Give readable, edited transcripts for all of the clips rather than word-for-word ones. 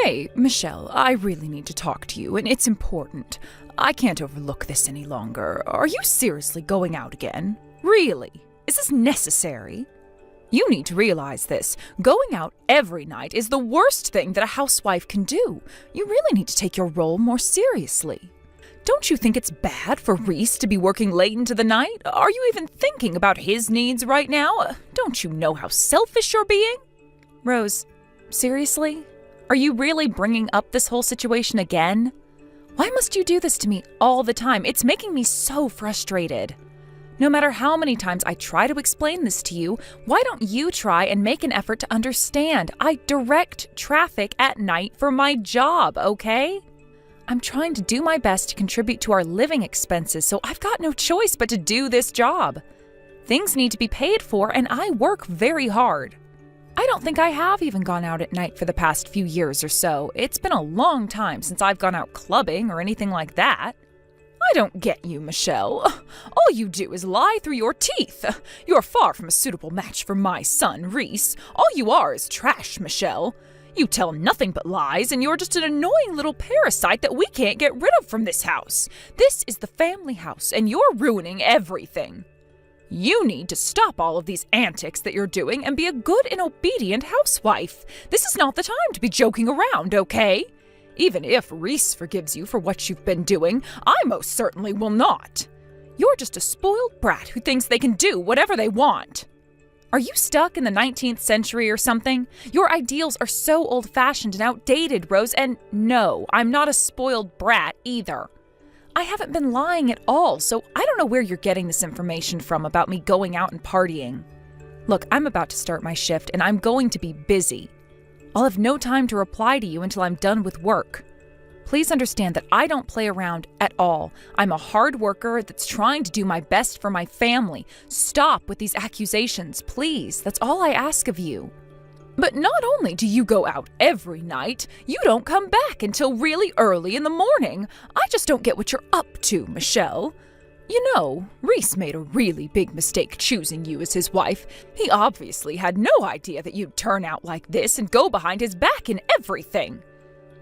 Hey, Michelle, I really need to talk to you, and it's important. I can't overlook this any longer. Are you seriously going out again? Really? Is this necessary? You need to realize this. Going out every night is the worst thing that a housewife can do. You really need to take your role more seriously. Don't you think it's bad for Reese to be working late into the night? Are you even thinking about his needs right now? Don't you know how selfish you're being? Rose, seriously? Are you really bringing up this whole situation again? Why must you do this to me all the time? It's making me so frustrated. No matter how many times I try to explain this to you, why don't you try and make an effort to understand? I direct traffic at night for my job, okay? I'm trying to do my best to contribute to our living expenses, so I've got no choice but to do this job. Things need to be paid for, and I work very hard. I don't think I have even gone out at night for the past few years or so. It's been a long time since I've gone out clubbing or anything like that. I don't get you, Michelle. All you do is lie through your teeth. You're far from a suitable match for my son, Reese. All you are is trash, Michelle. You tell nothing but lies, and you're just an annoying little parasite that we can't get rid of from this house. This is the family house, and you're ruining everything. You need to stop all of these antics that you're doing and be a good and obedient housewife. This is not the time to be joking around, okay? Even if Reese forgives you for what you've been doing, I most certainly will not. You're just a spoiled brat who thinks they can do whatever they want. Are you stuck in the 19th century or something? Your ideals are so old-fashioned and outdated, Rose, and no, I'm not a spoiled brat either. I haven't been lying at all, so I don't know where you're getting this information from about me going out and partying. Look, I'm about to start my shift, and I'm going to be busy. I'll have no time to reply to you until I'm done with work. Please understand that I don't play around at all. I'm a hard worker that's trying to do my best for my family. Stop with these accusations, please. That's all I ask of you. But not only do you go out every night, you don't come back until really early in the morning. I just don't get what you're up to, Michelle. You know, Reese made a really big mistake choosing you as his wife. He obviously had no idea that you'd turn out like this and go behind his back in everything.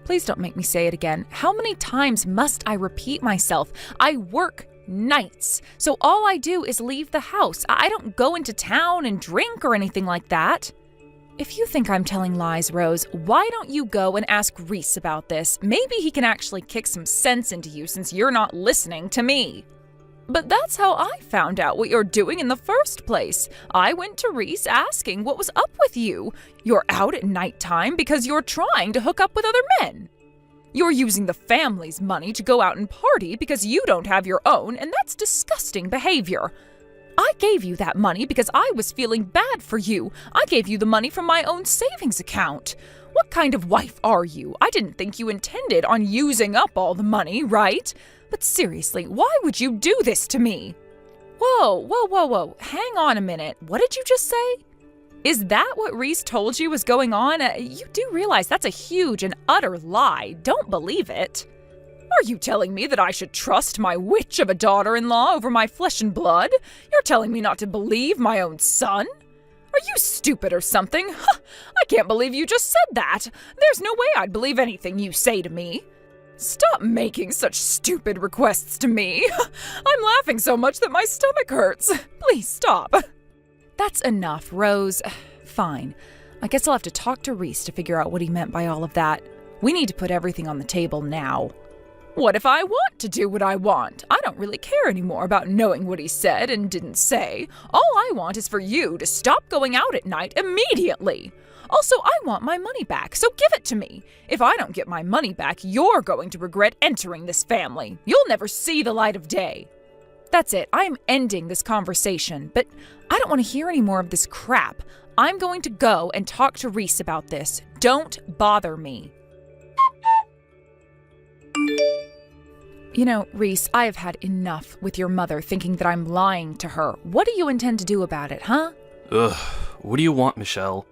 Please don't make me say it again. How many times must I repeat myself? I work nights, so all I do is leave the house. I don't go into town and drink or anything like that. If you think I'm telling lies, Rose, why don't you go and ask Reese about this? Maybe he can actually kick some sense into you since you're not listening to me. But that's how I found out what you're doing in the first place. I went to Reese asking what was up with you. You're out at nighttime because you're trying to hook up with other men. You're using the family's money to go out and party because you don't have your own, and that's disgusting behavior. I gave you that money because I was feeling bad for you. I gave you the money from my own savings account. What kind of wife are you? I didn't think you intended on using up all the money, right? But seriously, why would you do this to me? Whoa. Hang on a minute. What did you just say? Is that what Reese told you was going on? You do realize that's a huge and utter lie. Don't believe it. Are you telling me that I should trust my witch of a daughter-in-law over my flesh and blood? You're telling me not to believe my own son? Are you stupid or something? I can't believe you just said that. There's no way I'd believe anything you say to me. Stop making such stupid requests to me. I'm laughing so much that my stomach hurts. Please stop. That's enough, Rose. Fine. I guess I'll have to talk to Reese to figure out what he meant by all of that. We need to put everything on the table now. What if I want to do what I want? I don't really care anymore about knowing what he said and didn't say. All I want is for you to stop going out at night immediately. Also, I want my money back, so give it to me. If I don't get my money back, you're going to regret entering this family. You'll never see the light of day. That's it. I'm ending this conversation, but I don't want to hear any more of this crap. I'm going to go and talk to Reese about this. Don't bother me. You know, Reese, I have had enough with your mother thinking that I'm lying to her. What do you intend to do about it, huh? What do you want, Michelle?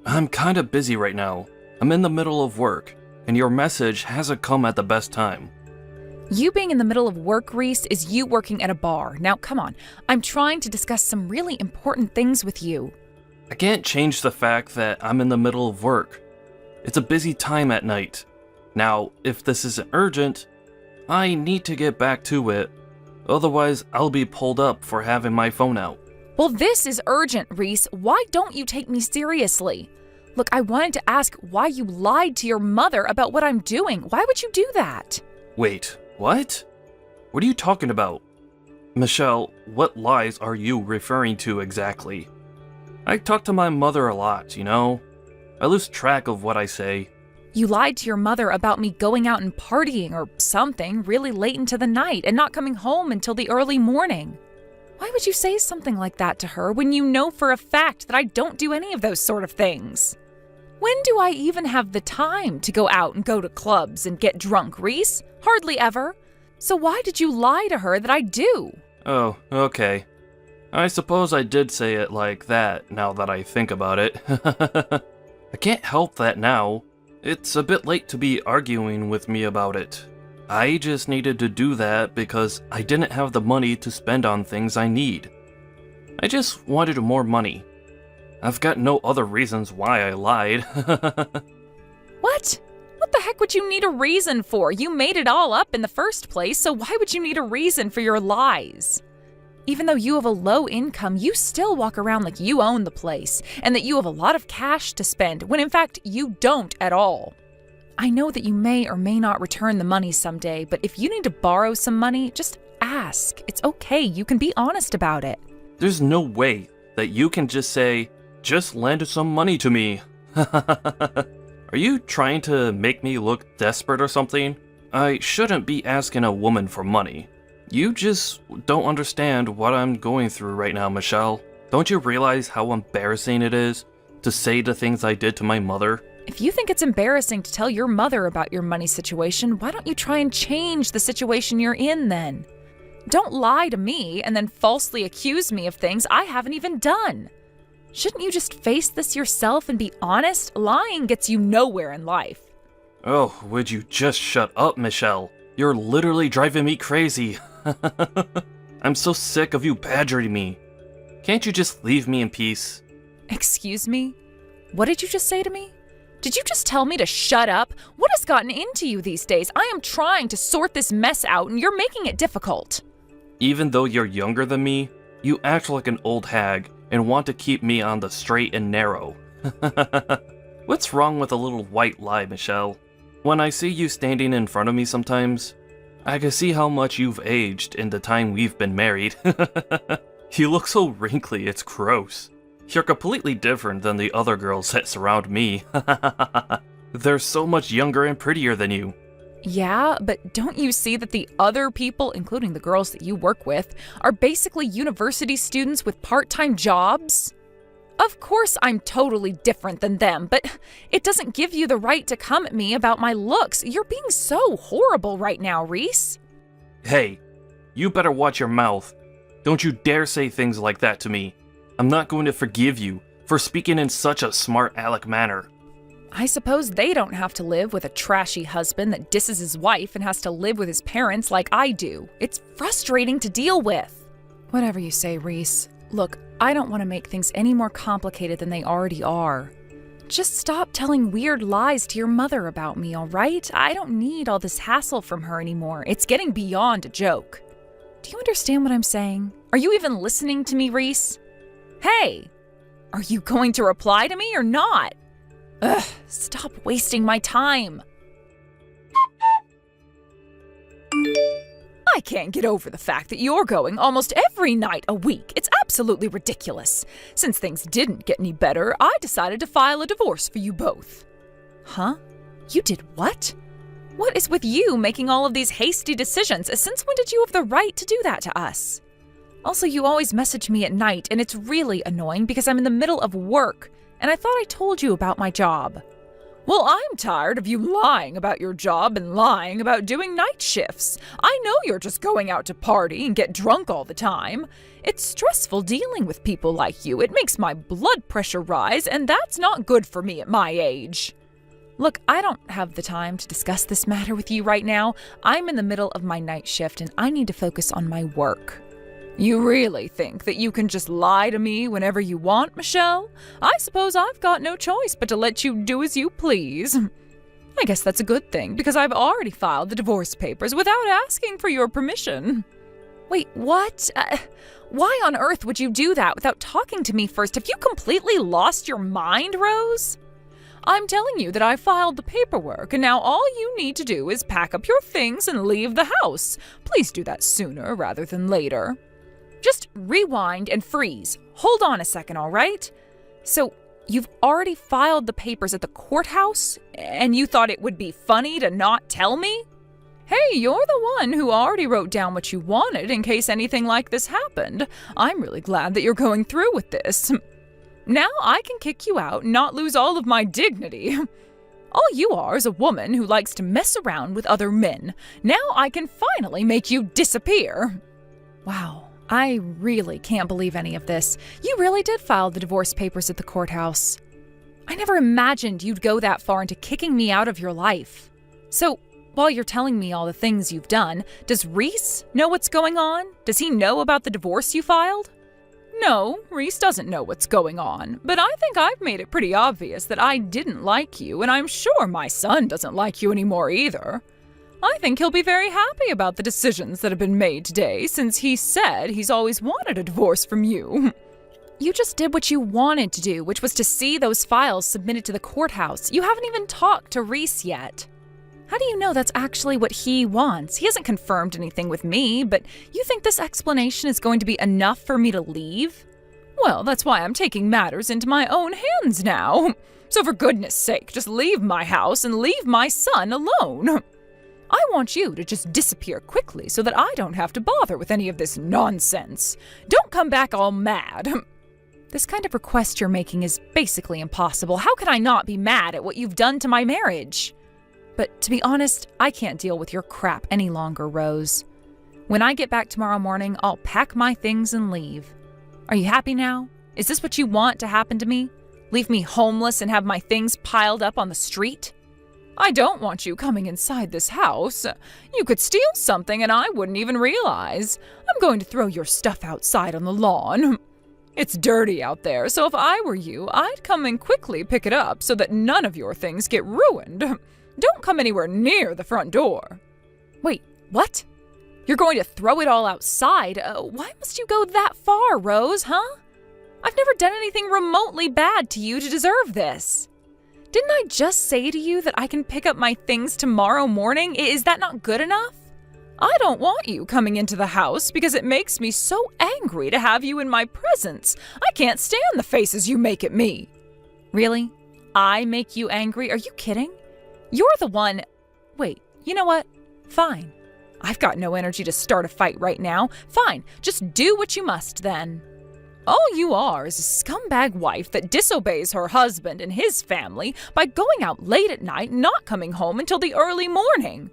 I'm kinda busy right now. I'm in the middle of work, and your message hasn't come at the best time. You being in the middle of work, Reese, is you working at a bar. Now, come on. I'm trying to discuss some really important things with you. I can't change the fact that I'm in the middle of work. It's a busy time at night. Now, if this isn't urgent, I need to get back to it. Otherwise, I'll be pulled up for having my phone out. Well, this is urgent, Reese. Why don't you take me seriously? Look, I wanted to ask why you lied to your mother about what I'm doing. Why would you do that? Wait, what? What are you talking about? Michelle, what lies are you referring to exactly? I talk to my mother a lot, you know? I lose track of what I say. You lied to your mother about me going out and partying or something really late into the night and not coming home until the early morning. Why would you say something like that to her when you know for a fact that I don't do any of those sort of things? When do I even have the time to go out and go to clubs and get drunk, Reese? Hardly ever. So why did you lie to her that I do? Oh, okay. I suppose I did say it like that now that I think about it. I can't help that now. It's a bit late to be arguing with me about it. I just needed to do that because I didn't have the money to spend on things I need. I just wanted more money. I've got no other reasons why I lied. What? What the heck would you need a reason for? You made it all up in the first place, so why would you need a reason for your lies? Even though you have a low income, you still walk around like you own the place and that you have a lot of cash to spend, when in fact you don't at all. I know that you may or may not return the money someday, but if you need to borrow some money, just ask. It's okay, you can be honest about it. There's no way that you can just say, just lend some money to me. Are you trying to make me look desperate or something? I shouldn't be asking a woman for money. You just don't understand what I'm going through right now, Michelle. Don't you realize how embarrassing it is to say the things I did to my mother? If you think it's embarrassing to tell your mother about your money situation, why don't you try and change the situation you're in then? Don't lie to me and then falsely accuse me of things I haven't even done. Shouldn't you just face this yourself and be honest? Lying gets you nowhere in life. Oh, would you just shut up, Michelle? You're literally driving me crazy. I'm so sick of you badgering me. Can't you just leave me in peace? Excuse me? What did you just say to me? Did you just tell me to shut up? What has gotten into you these days? I am trying to sort this mess out and you're making it difficult. Even though you're younger than me, you act like an old hag and want to keep me on the straight and narrow. What's wrong with a little white lie, Michelle? When I see you standing in front of me sometimes, I can see how much you've aged in the time we've been married. You look so wrinkly, it's gross. You're completely different than the other girls that surround me. They're so much younger and prettier than you. Yeah, but don't you see that the other people, including the girls that you work with, are basically university students with part-time jobs? Of course I'm totally different than them, but it doesn't give you the right to come at me about my looks. You're being so horrible right now, Reese. Hey, you better watch your mouth. Don't you dare say things like that to me. I'm not going to forgive you for speaking in such a smart aleck manner. I suppose they don't have to live with a trashy husband that disses his wife and has to live with his parents like I do. It's frustrating to deal with. Whatever you say, Reese. Look, I don't want to make things any more complicated than they already are. Just stop telling weird lies to your mother about me, all right? I don't need all this hassle from her anymore. It's getting beyond a joke. Do you understand what I'm saying? Are you even listening to me, Reese? Hey, are you going to reply to me or not? Ugh, stop wasting my time. I can't get over the fact that you're going almost every night a week. It's absolutely ridiculous. Since things didn't get any better, I decided to file a divorce for you both. Huh? You did what? What is with you making all of these hasty decisions? Since when did you have the right to do that to us? Also, you always message me at night, and it's really annoying because I'm in the middle of work, and I thought I told you about my job. Well, I'm tired of you lying about your job and lying about doing night shifts. I know you're just going out to party and get drunk all the time. It's stressful dealing with people like you. It makes my blood pressure rise, and that's not good for me at my age. Look, I don't have the time to discuss this matter with you right now. I'm in the middle of my night shift, and I need to focus on my work. You really think that you can just lie to me whenever you want, Michelle? I suppose I've got no choice but to let you do as you please. I guess that's a good thing, because I've already filed the divorce papers without asking for your permission. Wait, what? Why on earth would you do that without talking to me first? Have you completely lost your mind, Rose? I'm telling you that I filed the paperwork, and now all you need to do is pack up your things and leave the house. Please do that sooner rather than later. Just rewind and freeze. Hold on a second, all right? So, you've already filed the papers at the courthouse, and you thought it would be funny to not tell me? Hey, you're the one who already wrote down what you wanted in case anything like this happened. I'm really glad that you're going through with this. Now I can kick you out and not lose all of my dignity. All you are is a woman who likes to mess around with other men. Now I can finally make you disappear. Wow. I really can't believe any of this. You really did file the divorce papers at the courthouse. I never imagined you'd go that far into kicking me out of your life. So, while you're telling me all the things you've done, does Reese know what's going on? Does he know about the divorce you filed? No, Reese doesn't know what's going on, but I think I've made it pretty obvious that I didn't like you, and I'm sure my son doesn't like you anymore either. I think he'll be very happy about the decisions that have been made today, since he said he's always wanted a divorce from you. You just did what you wanted to do, which was to see those files submitted to the courthouse. You haven't even talked to Reese yet. How do you know that's actually what he wants? He hasn't confirmed anything with me, but you think this explanation is going to be enough for me to leave? Well, that's why I'm taking matters into my own hands now. So for goodness sake, just leave my house and leave my son alone. I want you to just disappear quickly so that I don't have to bother with any of this nonsense. Don't come back all mad. This kind of request you're making is basically impossible. How can I not be mad at what you've done to my marriage? But to be honest, I can't deal with your crap any longer, Rose. When I get back tomorrow morning, I'll pack my things and leave. Are you happy now? Is this what you want to happen to me? Leave me homeless and have my things piled up on the street? I don't want you coming inside this house. You could steal something and I wouldn't even realize. I'm going to throw your stuff outside on the lawn. It's dirty out there, so if I were you, I'd come and quickly pick it up so that none of your things get ruined. Don't come anywhere near the front door. Wait, what? You're going to throw it all outside? Why must you go that far, Rose, huh? I've never done anything remotely bad to you to deserve this. Didn't I just say to you that I can pick up my things tomorrow morning? Is that not good enough? I don't want you coming into the house because it makes me so angry to have you in my presence. I can't stand the faces you make at me. Really? I make you angry? Are you kidding? You're the one... Wait, you know what? Fine. I've got no energy to start a fight right now. Fine, just do what you must then. All you are is a scumbag wife that disobeys her husband and his family by going out late at night and not coming home until the early morning.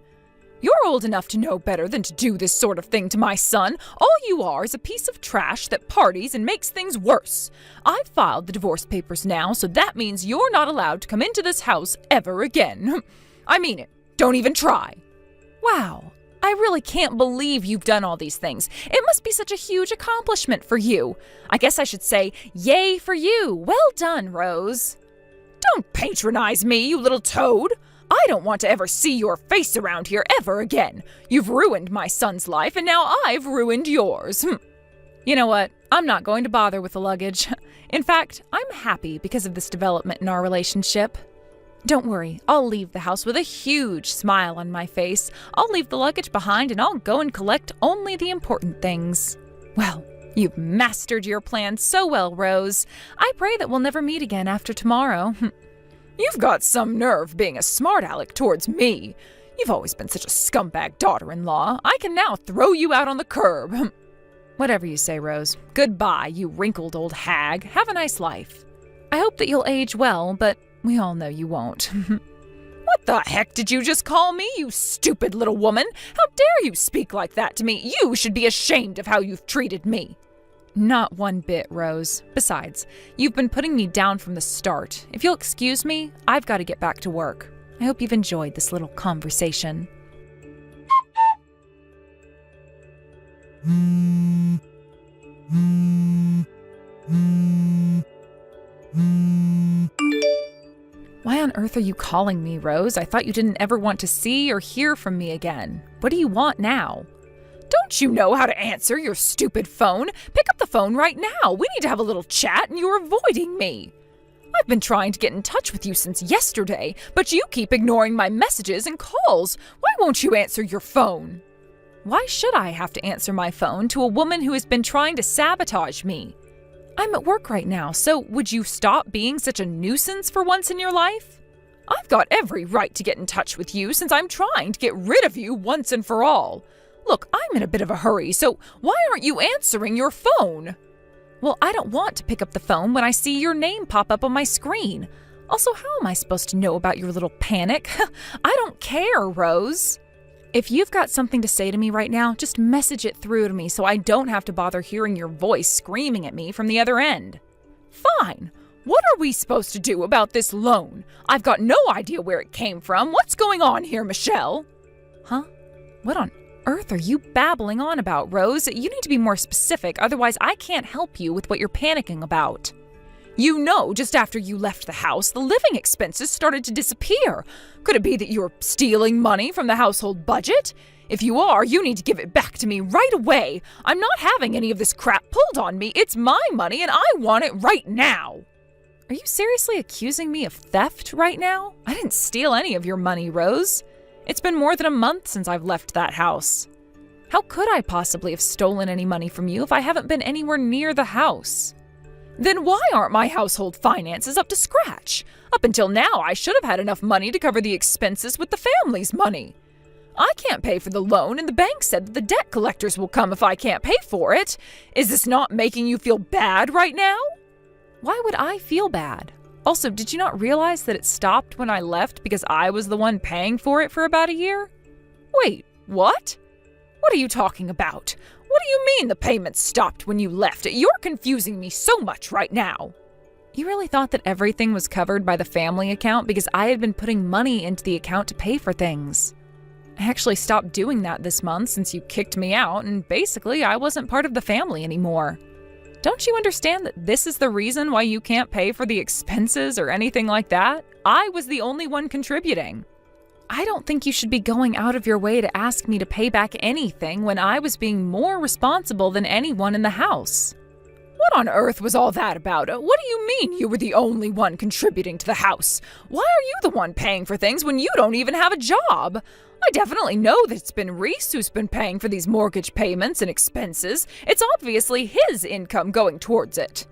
You're old enough to know better than to do this sort of thing to my son. All you are is a piece of trash that parties and makes things worse. I've filed the divorce papers now, so that means you're not allowed to come into this house ever again. I mean it. Don't even try. Wow. I really can't believe you've done all these things. It must be such a huge accomplishment for you. I guess I should say, yay for you. Well done, Rose. Don't patronize me, you little toad. I don't want to ever see your face around here ever again. You've ruined my son's life, and now I've ruined yours. You know what? I'm not going to bother with the luggage. In fact, I'm happy because of this development in our relationship. Don't worry, I'll leave the house with a huge smile on my face. I'll leave the luggage behind and I'll go and collect only the important things. Well, you've mastered your plan so well, Rose. I pray that we'll never meet again after tomorrow. You've got some nerve being a smart aleck towards me. You've always been such a scumbag daughter-in-law. I can now throw you out on the curb. Whatever you say, Rose. Goodbye, you wrinkled old hag. Have a nice life. I hope that you'll age well, but we all know you won't. What the heck did you just call me, you stupid little woman? How dare you speak like that to me? You should be ashamed of how you've treated me. Not one bit, Rose. Besides, you've been putting me down from the start. If you'll excuse me, I've got to get back to work. I hope you've enjoyed this little conversation. are you calling me, Rose? I thought you didn't ever want to see or hear from me again. What do you want now? Don't you know how to answer your stupid phone? Pick up the phone right now. We need to have a little chat and you're avoiding me. I've been trying to get in touch with you since yesterday, but you keep ignoring my messages and calls. Why won't you answer your phone? Why should I have to answer my phone to a woman who has been trying to sabotage me? I'm at work right now, so would you stop being such a nuisance for once in your life? I've got every right to get in touch with you since I'm trying to get rid of you once and for all. Look, I'm in a bit of a hurry, so why aren't you answering your phone? Well, I don't want to pick up the phone when I see your name pop up on my screen. Also, how am I supposed to know about your little panic? I don't care, Rose. If you've got something to say to me right now, just message it through to me so I don't have to bother hearing your voice screaming at me from the other end. Fine. What are we supposed to do about this loan? I've got no idea where it came from. What's going on here, Michelle? Huh? What on earth are you babbling on about, Rose? You need to be more specific, otherwise I can't help you with what you're panicking about. You know, just after you left the house, the living expenses started to disappear. Could it be that you're stealing money from the household budget? If you are, you need to give it back to me right away. I'm not having any of this crap pulled on me. It's my money and I want it right now. Are you seriously accusing me of theft right now? I didn't steal any of your money, Rose. It's been more than a month since I've left that house. How could I possibly have stolen any money from you if I haven't been anywhere near the house? Then why aren't my household finances up to scratch? Up until now, I should have had enough money to cover the expenses with the family's money. I can't pay for the loan, and the bank said that the debt collectors will come if I can't pay for it. Is this not making you feel bad right now? Why would I feel bad? Also, did you not realize that it stopped when I left because I was the one paying for it for about a year? Wait, what? What are you talking about? What do you mean the payments stopped when you left? You're confusing me so much right now. You really thought that everything was covered by the family account because I had been putting money into the account to pay for things. I actually stopped doing that this month since you kicked me out, and basically I wasn't part of the family anymore. Don't you understand that this is the reason why you can't pay for the expenses or anything like that? I was the only one contributing. I don't think you should be going out of your way to ask me to pay back anything when I was being more responsible than anyone in the house. What on earth was all that about? What do you mean you were the only one contributing to the house? Why are you the one paying for things when you don't even have a job? I definitely know that it's been Reese who's been paying for these mortgage payments and expenses. It's obviously his income going towards it.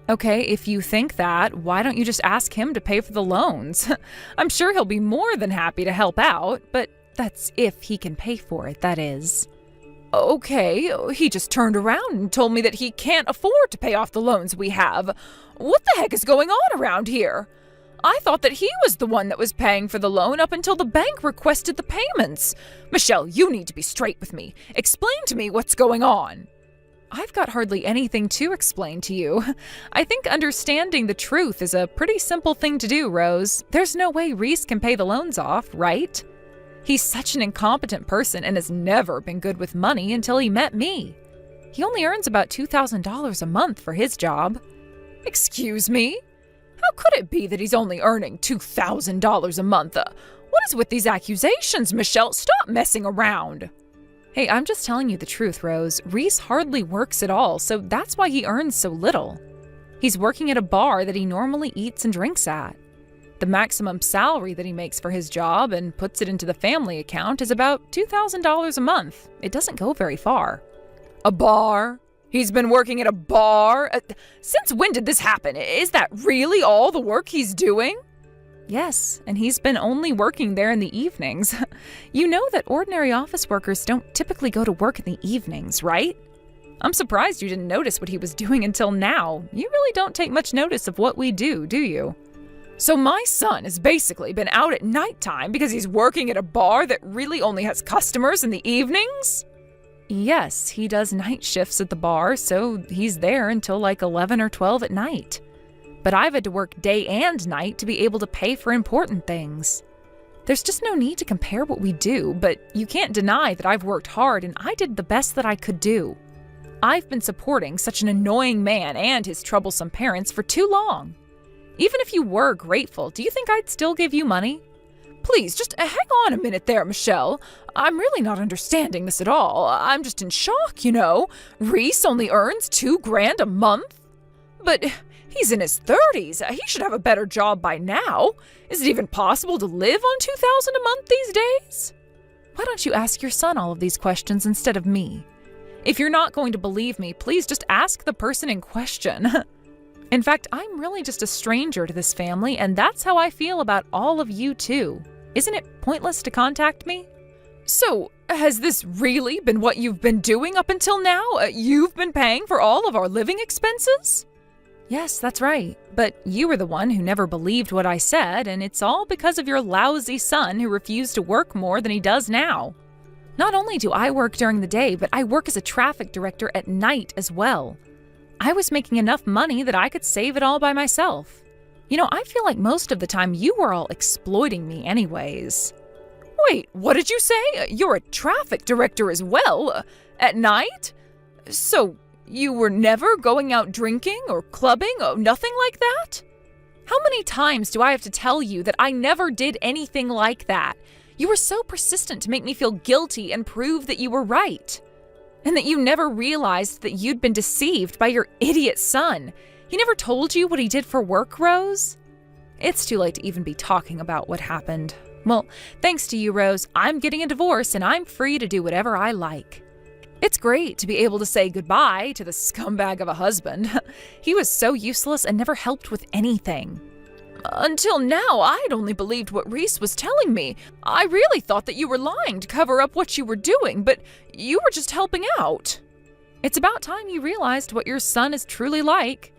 Okay, if you think that, why don't you just ask him to pay for the loans? I'm sure he'll be more than happy to help out, but that's if he can pay for it, that is. Okay, he just turned around and told me that he can't afford to pay off the loans we have. What the heck is going on around here? I thought that he was the one that was paying for the loan up until the bank requested the payments. Michelle, you need to be straight with me. Explain to me what's going on. I've got hardly anything to explain to you. I think understanding the truth is a pretty simple thing to do, Rose. There's no way Reese can pay the loans off, right? He's such an incompetent person and has never been good with money until he met me. He only earns about $2,000 a month for his job. Excuse me? How could it be that he's only earning $2,000 a month? What is with these accusations, Michelle? Stop messing around. Hey, I'm just telling you the truth, Rose. Reese hardly works at all, so that's why he earns so little. He's working at a bar that he normally eats and drinks at. The maximum salary that he makes for his job and puts it into the family account is about $2,000 a month. It doesn't go very far. A bar? He's been working at a bar? Since when did this happen? Is that really all the work he's doing? Yes, and he's been only working there in the evenings. You know that ordinary office workers don't typically go to work in the evenings, right? I'm surprised you didn't notice what he was doing until now. You really don't take much notice of what we do you? So my son has basically been out at nighttime because he's working at a bar that really only has customers in the evenings? Yes, he does night shifts at the bar, so he's there until like 11 or 12 at night. But I've had to work day and night to be able to pay for important things. There's just no need to compare what we do, but you can't deny that I've worked hard and I did the best that I could do. I've been supporting such an annoying man and his troublesome parents for too long. Even if you were grateful, do you think I'd still give you money? Please, just hang on a minute there, Michelle. I'm really not understanding this at all. I'm just in shock, you know. Reese only earns $2,000 a month. But he's in his 30s. He should have a better job by now. Is it even possible to live on $2,000 a month these days? Why don't you ask your son all of these questions instead of me? If you're not going to believe me, please just ask the person in question. In fact, I'm really just a stranger to this family, and that's how I feel about all of you too. Isn't it pointless to contact me? So, has this really been what you've been doing up until now? You've been paying for all of our living expenses? Yes, that's right. But you were the one who never believed what I said, and it's all because of your lousy son who refused to work more than he does now. Not only do I work during the day, but I work as a traffic director at night as well. I was making enough money that I could save it all by myself. You know, I feel like most of the time you were all exploiting me anyways. Wait, what did you say? You're a traffic director as well? At night? So, you were never going out drinking or clubbing? Oh, nothing like that? How many times do I have to tell you that I never did anything like that? You were so persistent to make me feel guilty and prove that you were right. And that you never realized that you'd been deceived by your idiot son. He never told you what he did for work, Rose? It's too late to even be talking about what happened. Well, thanks to you, Rose, I'm getting a divorce and I'm free to do whatever I like. It's great to be able to say goodbye to the scumbag of a husband. He was so useless and never helped with anything. Until now, I'd only believed what Reese was telling me. I really thought that you were lying to cover up what you were doing, but you were just helping out. It's about time you realized what your son is truly like.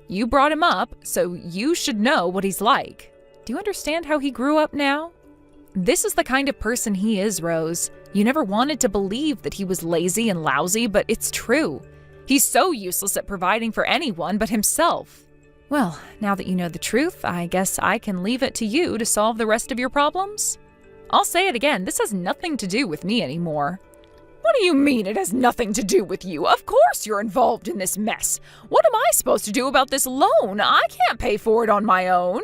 You brought him up, so you should know what he's like. Do you understand how he grew up now? This is the kind of person he is, Rose. You never wanted to believe that he was lazy and lousy, but it's true. He's so useless at providing for anyone but himself. Well, now that you know the truth, I guess I can leave it to you to solve the rest of your problems. I'll say it again, this has nothing to do with me anymore. What do you mean it has nothing to do with you? Of course you're involved in this mess. What am I supposed to do about this loan? I can't pay for it on my own.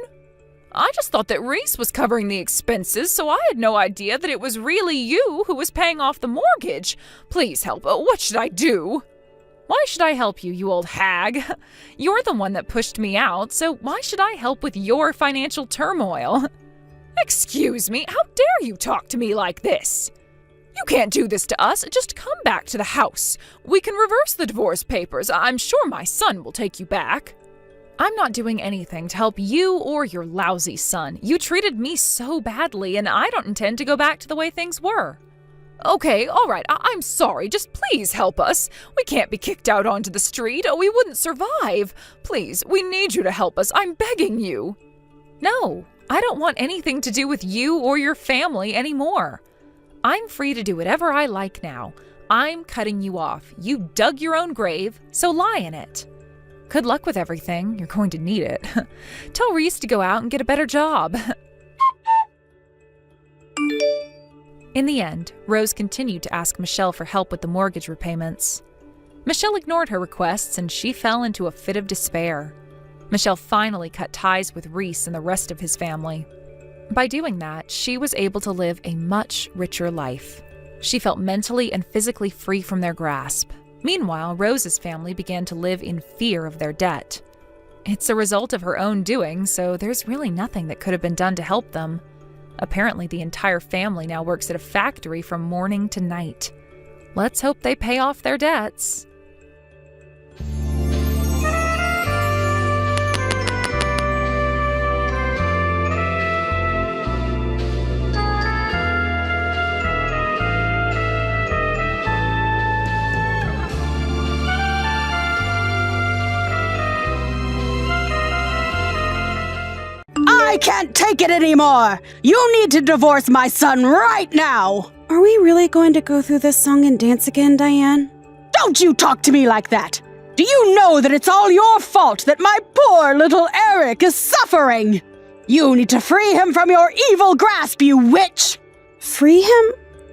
I just thought that Reese was covering the expenses, so I had no idea that it was really you who was paying off the mortgage. Please help. What should I do? Why should I help you, you old hag? You're the one that pushed me out, so why should I help with your financial turmoil? Excuse me, how dare you talk to me like this? You can't do this to us. Just come back to the house. We can reverse the divorce papers. I'm sure my son will take you back. I'm not doing anything to help you or your lousy son. You treated me so badly, and I don't intend to go back to the way things were. Okay, all right, I'm sorry. Just please help us. We can't be kicked out onto the street. We wouldn't survive. Please, we need you to help us. I'm begging you. No, I don't want anything to do with you or your family anymore. I'm free to do whatever I like now. I'm cutting you off. You dug your own grave, so lie in it. Good luck with everything. You're going to need it. Tell Reese to go out and get a better job. In the end, Rose continued to ask Michelle for help with the mortgage repayments. Michelle ignored her requests and she fell into a fit of despair. Michelle finally cut ties with Reese and the rest of his family. By doing that, she was able to live a much richer life. She felt mentally and physically free from their grasp. Meanwhile, Rose's family began to live in fear of their debt. It's a result of her own doing, so there's really nothing that could have been done to help them. Apparently, the entire family now works at a factory from morning to night. Let's hope they pay off their debts. I can't take it anymore! You need to divorce my son right now! Are we really going to go through this song and dance again, Diane? Don't you talk to me like that! Do you know that it's all your fault that my poor little Eric is suffering? You need to free him from your evil grasp, you witch! Free him?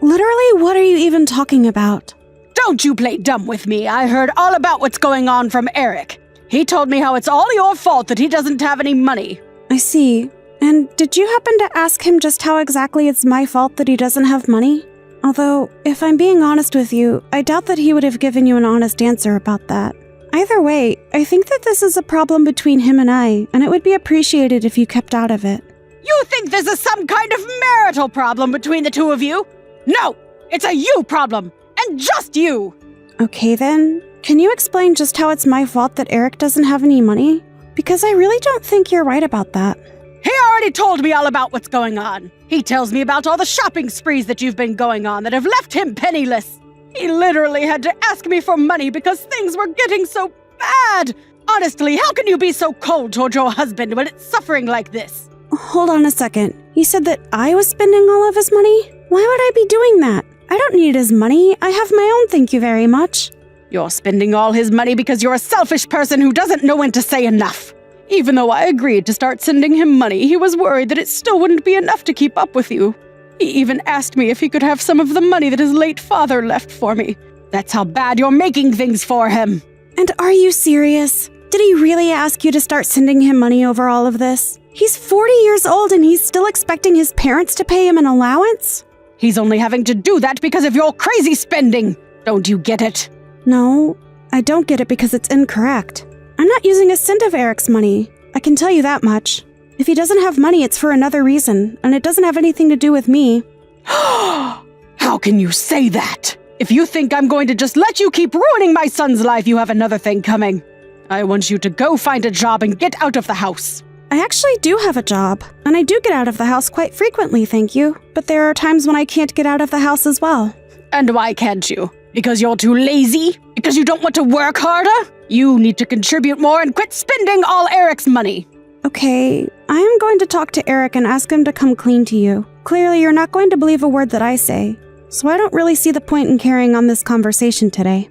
Literally, what are you even talking about? Don't you play dumb with me. I heard all about what's going on from Eric. He told me how it's all your fault that he doesn't have any money. I see. And did you happen to ask him just how exactly it's my fault that he doesn't have money? Although, if I'm being honest with you, I doubt that he would have given you an honest answer about that. Either way, I think that this is a problem between him and I, and it would be appreciated if you kept out of it. You think this is some kind of marital problem between the two of you? No, it's a you problem, and just you. Okay then, can you explain just how it's my fault that Eric doesn't have any money? Because I really don't think you're right about that. He already told me all about what's going on. He tells me about all the shopping sprees that you've been going on that have left him penniless. He literally had to ask me for money because things were getting so bad. Honestly, how can you be so cold toward your husband when it's suffering like this? Hold on a second. He said that I was spending all of his money? Why would I be doing that? I don't need his money. I have my own, thank you very much. You're spending all his money because you're a selfish person who doesn't know when to say enough. Even though I agreed to start sending him money, he was worried that it still wouldn't be enough to keep up with you. He even asked me if he could have some of the money that his late father left for me. That's how bad you're making things for him. And are you serious? Did he really ask you to start sending him money over all of this? He's 40 years old and he's still expecting his parents to pay him an allowance? He's only having to do that because of your crazy spending. Don't you get it? No, I don't get it because it's incorrect. I'm not using a cent of Eric's money. I can tell you that much. If he doesn't have money, it's for another reason, and it doesn't have anything to do with me. How can you say that? If you think I'm going to just let you keep ruining my son's life, you have another thing coming. I want you to go find a job and get out of the house. I actually do have a job, and I do get out of the house quite frequently, thank you. But there are times when I can't get out of the house as well. And why can't you? Because you're too lazy? Because you don't want to work harder? You need to contribute more and quit spending all Eric's money. Okay, I am going to talk to Eric and ask him to come clean to you. Clearly, you're not going to believe a word that I say, so I don't really see the point in carrying on this conversation today.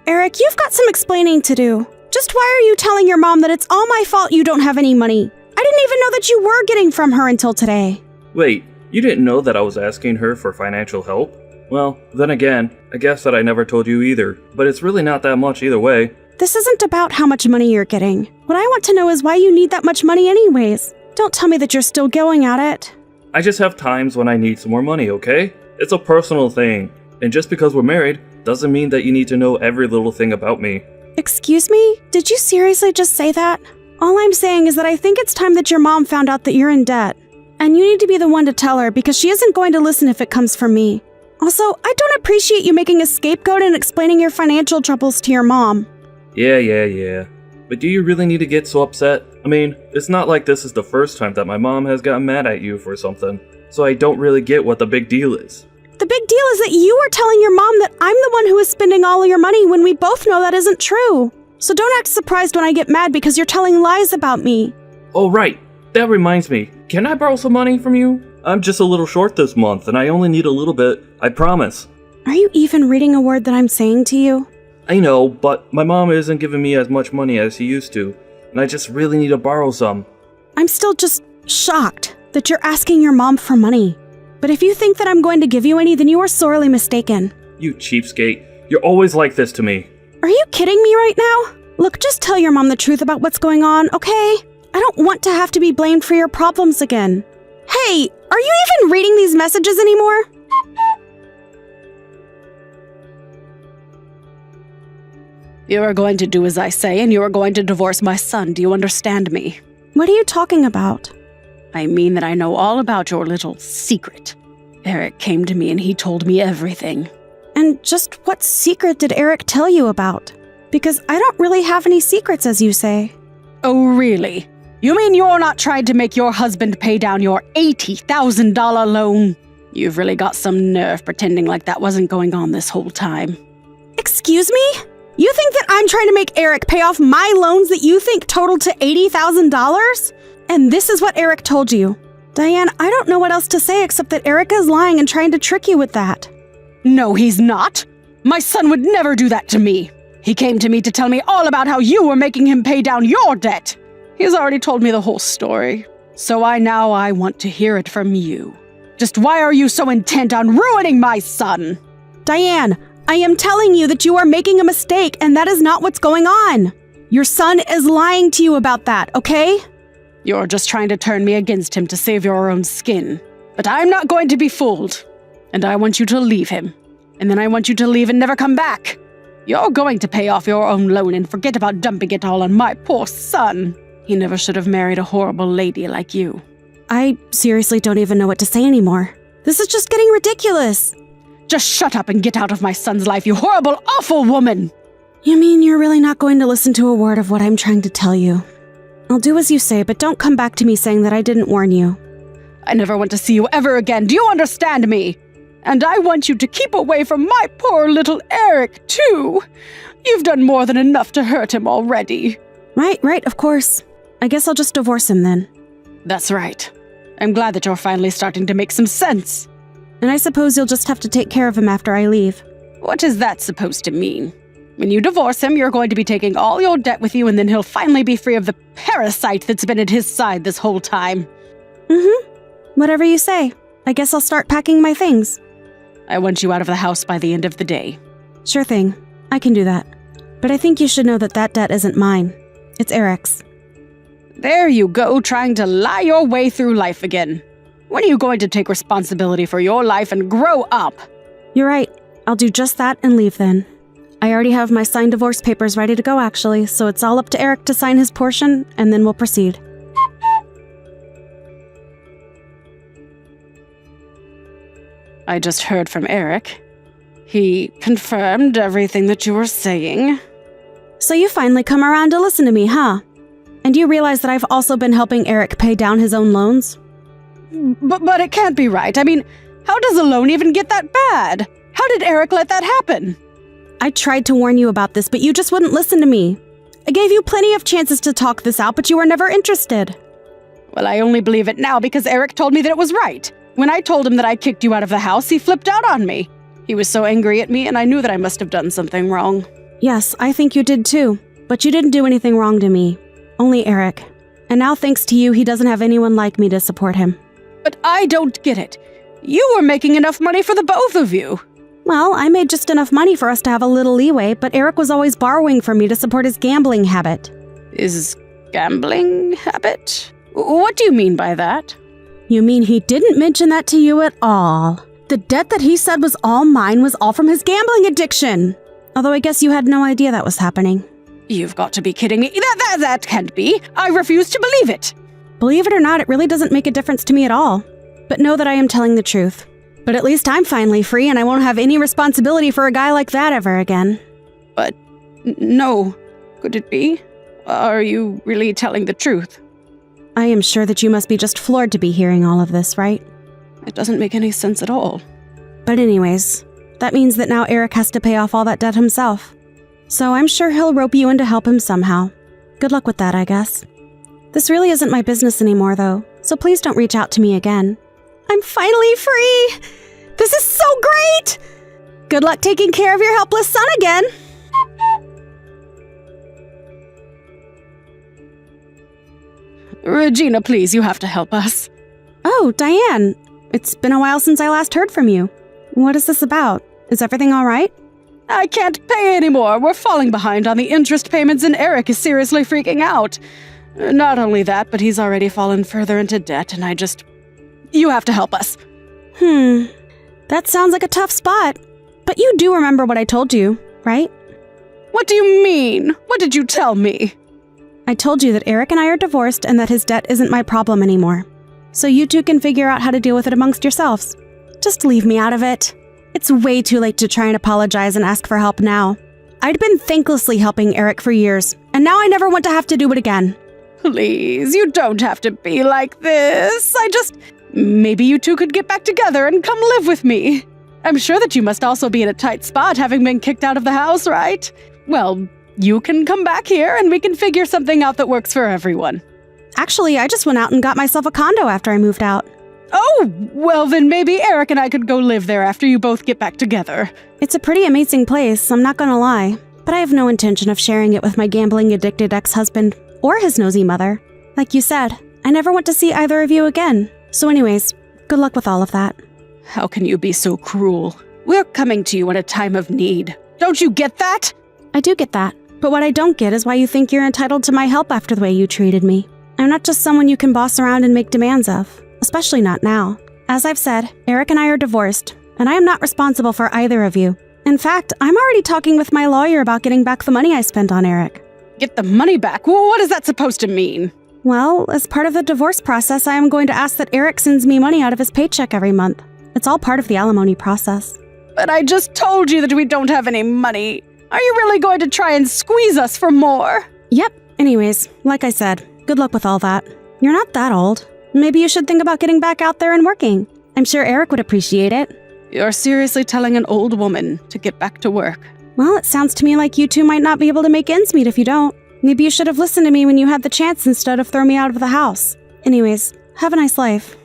Eric, you've got some explaining to do. Just why are you telling your mom that it's all my fault you don't have any money? I didn't even know that you were getting from her until today. Wait, you didn't know that I was asking her for financial help? Well, then again, I guess that I never told you either, but it's really not that much either way. This isn't about how much money you're getting. What I want to know is why you need that much money anyways. Don't tell me that you're still going at it. I just have times when I need some more money, okay? It's a personal thing, and just because we're married doesn't mean that you need to know every little thing about me. Excuse me? Did you seriously just say that? All I'm saying is that I think it's time that your mom found out that you're in debt. And you need to be the one to tell her because she isn't going to listen if it comes from me. Also, I don't appreciate you making a scapegoat and explaining your financial troubles to your mom. Yeah. But do you really need to get so upset? I mean, it's not like this is the first time that my mom has gotten mad at you for something, so I don't really get what the big deal is. The big deal is that you are telling your mom that I'm the one who is spending all of your money when we both know that isn't true. So don't act surprised when I get mad because you're telling lies about me. Oh right, that reminds me. Can I borrow some money from you? I'm just a little short this month and I only need a little bit, I promise. Are you even reading a word that I'm saying to you? I know, but my mom isn't giving me as much money as she used to, and I just really need to borrow some. I'm still just shocked that you're asking your mom for money. But if you think that I'm going to give you any, then you are sorely mistaken. You cheapskate. You're always like this to me. Are you kidding me right now? Look, just tell your mom the truth about what's going on, okay? I don't want to have to be blamed for your problems again. Hey, are you even reading these messages anymore? You are going to do as I say, and you are going to divorce my son. Do you understand me? What are you talking about? I mean that I know all about your little secret. Eric came to me and he told me everything. And just what secret did Eric tell you about? Because I don't really have any secrets, as you say. Oh, really? You mean you're not trying to make your husband pay down your $80,000 loan? You've really got some nerve pretending like that wasn't going on this whole time. Excuse me? You think that I'm trying to make Eric pay off my loans that you think totaled to $80,000? And this is what Eric told you. Diane, I don't know what else to say except that Eric is lying and trying to trick you with that. No, he's not. My son would never do that to me. He came to me to tell me all about how you were making him pay down your debt. He's already told me the whole story. So I want to hear it from you. Just why are you so intent on ruining my son? Diane, I am telling you that you are making a mistake, and that is not what's going on. Your son is lying to you about that, okay? You're just trying to turn me against him to save your own skin. But I'm not going to be fooled. And I want you to leave him. And then I want you to leave and never come back. You're going to pay off your own loan and forget about dumping it all on my poor son. He never should have married a horrible lady like you. I seriously don't even know what to say anymore. This is just getting ridiculous. Just shut up and get out of my son's life, you horrible, awful woman! You mean you're really not going to listen to a word of what I'm trying to tell you? I'll do as you say, but don't come back to me saying that I didn't warn you. I never want to see you ever again, do you understand me? And I want you to keep away from my poor little Eric, too. You've done more than enough to hurt him already. Right, of course. I guess I'll just divorce him then. That's right. I'm glad that you're finally starting to make some sense. And I suppose you'll just have to take care of him after I leave. What is that supposed to mean? When you divorce him, you're going to be taking all your debt with you, and then he'll finally be free of the parasite that's been at his side this whole time. Whatever you say. I guess I'll start packing my things. I want you out of the house by the end of the day. Sure thing. I can do that. But I think you should know that debt isn't mine. It's Eric's. There you go, trying to lie your way through life again. When are you going to take responsibility for your life and grow up? You're right. I'll do just that and leave then. I already have my signed divorce papers ready to go, actually, so it's all up to Eric to sign his portion, and then we'll proceed. I just heard from Eric. He confirmed everything that you were saying. So you finally come around to listen to me, huh? And you realize that I've also been helping Eric pay down his own loans? But it can't be right. I mean, how does a loan even get that bad? How did Eric let that happen? I tried to warn you about this, but you just wouldn't listen to me. I gave you plenty of chances to talk this out, but you were never interested. Well, I only believe it now because Eric told me that it was right. When I told him that I kicked you out of the house, he flipped out on me. He was so angry at me, and I knew that I must have done something wrong. Yes, I think you did too. But you didn't do anything wrong to me. Only Eric. And now thanks to you, he doesn't have anyone like me to support him. But I don't get it. You were making enough money for the both of you. Well, I made just enough money for us to have a little leeway, but Eric was always borrowing from me to support his gambling habit. His gambling habit? What do you mean by that? You mean he didn't mention that to you at all? The debt that he said was all mine was all from his gambling addiction. Although I guess you had no idea that was happening. You've got to be kidding me. That can't be. I refuse to believe it. Believe it or not, it really doesn't make a difference to me at all. But know that I am telling the truth. But at least I'm finally free and I won't have any responsibility for a guy like that ever again. But no. Could it be? Are you really telling the truth? I am sure that you must be just floored to be hearing all of this, right? It doesn't make any sense at all. But anyways, that means that now Eric has to pay off all that debt himself. So I'm sure he'll rope you in to help him somehow. Good luck with that, I guess. This really isn't my business anymore, though, so please don't reach out to me again. I'm finally free! This is so great! Good luck taking care of your helpless son again! Regina, please, you have to help us. Oh, Diane. It's been a while since I last heard from you. What is this about? Is everything all right? I can't pay anymore. We're falling behind on the interest payments and Eric is seriously freaking out. Not only that, but he's already fallen further into debt and You have to help us. That sounds like a tough spot. But you do remember what I told you, right? What do you mean? What did you tell me? I told you that Eric and I are divorced and that his debt isn't my problem anymore. So you two can figure out how to deal with it amongst yourselves. Just leave me out of it. It's way too late to try and apologize and ask for help now. I'd been thanklessly helping Eric for years, and now I never want to have to do it again. Please, you don't have to be like this. Maybe you two could get back together and come live with me. I'm sure that you must also be in a tight spot having been kicked out of the house, right? Well, you can come back here and we can figure something out that works for everyone. Actually, I just went out and got myself a condo after I moved out. Oh, well then maybe Eric and I could go live there after you both get back together. It's a pretty amazing place, I'm not gonna lie. But I have no intention of sharing it with my gambling-addicted ex-husband or his nosy mother. Like you said, I never want to see either of you again. So anyways, good luck with all of that. How can you be so cruel? We're coming to you in a time of need. Don't you get that? I do get that. But what I don't get is why you think you're entitled to my help after the way you treated me. I'm not just someone you can boss around and make demands of, especially not now. As I've said, Eric and I are divorced, and I am not responsible for either of you. In fact, I'm already talking with my lawyer about getting back the money I spent on Eric. Get the money back? What is that supposed to mean? Well, as part of the divorce process, I am going to ask that Eric sends me money out of his paycheck every month. It's all part of the alimony process. But I just told you that we don't have any money. Are you really going to try and squeeze us for more? Yep. Anyways, like I said, good luck with all that. You're not that old. Maybe you should think about getting back out there and working. I'm sure Eric would appreciate it. You're seriously telling an old woman to get back to work? Well, it sounds to me like you two might not be able to make ends meet if you don't. Maybe you should have listened to me when you had the chance instead of throwing me out of the house. Anyways, have a nice life.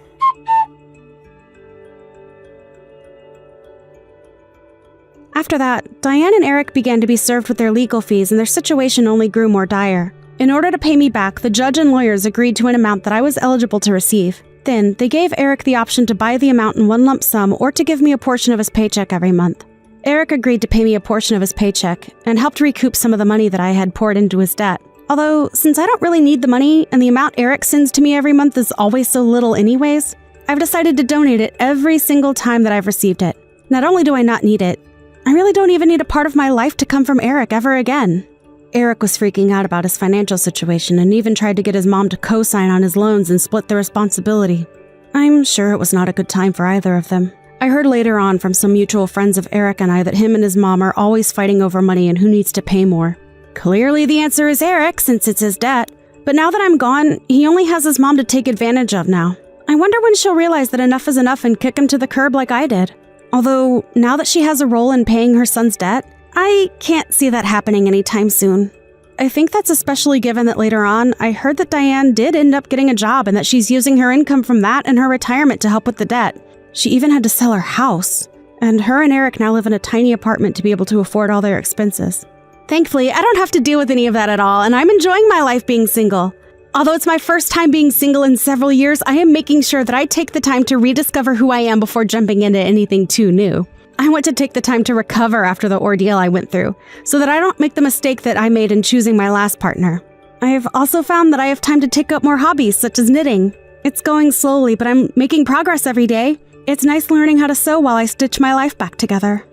After that, Diane and Eric began to be served with their legal fees, and their situation only grew more dire. In order to pay me back, the judge and lawyers agreed to an amount that I was eligible to receive. Then, they gave Eric the option to buy the amount in one lump sum or to give me a portion of his paycheck every month. Eric agreed to pay me a portion of his paycheck and helped recoup some of the money that I had poured into his debt. Although, since I don't really need the money and the amount Eric sends to me every month is always so little anyways, I've decided to donate it every single time that I've received it. Not only do I not need it, I really don't even need a part of my life to come from Eric ever again. Eric was freaking out about his financial situation and even tried to get his mom to co-sign on his loans and split the responsibility. I'm sure it was not a good time for either of them. I heard later on from some mutual friends of Eric and I that him and his mom are always fighting over money and who needs to pay more. Clearly the answer is Eric, since it's his debt. But now that I'm gone, he only has his mom to take advantage of now. I wonder when she'll realize that enough is enough and kick him to the curb like I did. Although, now that she has a role in paying her son's debt, I can't see that happening anytime soon. I think that's especially given that later on, I heard that Diane did end up getting a job and that she's using her income from that and her retirement to help with the debt. She even had to sell her house. And her and Eric now live in a tiny apartment to be able to afford all their expenses. Thankfully, I don't have to deal with any of that at all, and I'm enjoying my life being single. Although it's my first time being single in several years, I am making sure that I take the time to rediscover who I am before jumping into anything too new. I want to take the time to recover after the ordeal I went through, so that I don't make the mistake that I made in choosing my last partner. I have also found that I have time to take up more hobbies, such as knitting. It's going slowly, but I'm making progress every day. It's nice learning how to sew while I stitch my life back together.